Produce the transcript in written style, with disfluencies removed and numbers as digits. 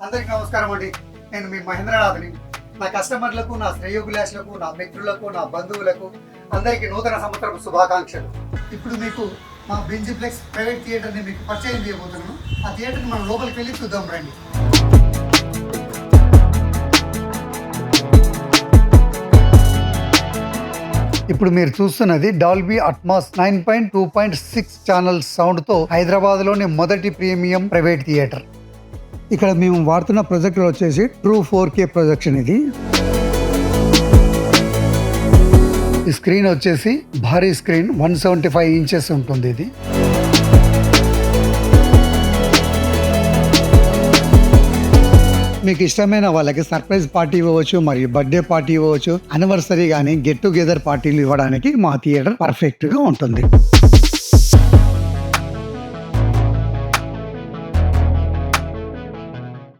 అందరికీ నమస్కారం అండి. నేను మీ మహేంద్రనాథ్ని. నా కస్టమర్లకు, నా శ్రేయోభిలాషులకు, నా మిత్రులకు, నా బంధువులకు అందరికీ నూతన సంవత్సరం శుభాకాంక్షలు. ఇప్పుడు మీకు మా బెంజిప్లెక్స్ ప్రైవేట్ థియేటర్ని మీకు పరిచయం చేయబోతున్నాను. ఆ థియేటర్ని మనం లోపలికి వెళ్ళి చూద్దాం రండి. ఇప్పుడు మీరు చూస్తున్నది డాల్బీ అట్మాస్ 9.2.6 ఛానల్ సౌండ్తో హైదరాబాద్లోని మొదటి ప్రీమియం ప్రైవేట్ థియేటర్. ఇక్కడ మేము వాడుతున్న ప్రొజెక్టర్ వచ్చేసి ట్రూ 4K ప్రొజెక్షన్. ఇది ఈ స్క్రీన్ వచ్చేసి భారీ స్క్రీన్ 175 ఇంచెస్ ఉంటుంది. ఇది మీకు ఇష్టమైన వాళ్ళకి సర్ప్రైజ్ పార్టీ ఇవ్వచ్చు, మరియు బర్త్డే పార్టీ ఇవ్వచ్చు, యానివర్సరీ కానీ గెట్ టుగెదర్ పార్టీలు ఇవ్వడానికి మా థియేటర్ పర్ఫెక్ట్ గా ఉంటుంది.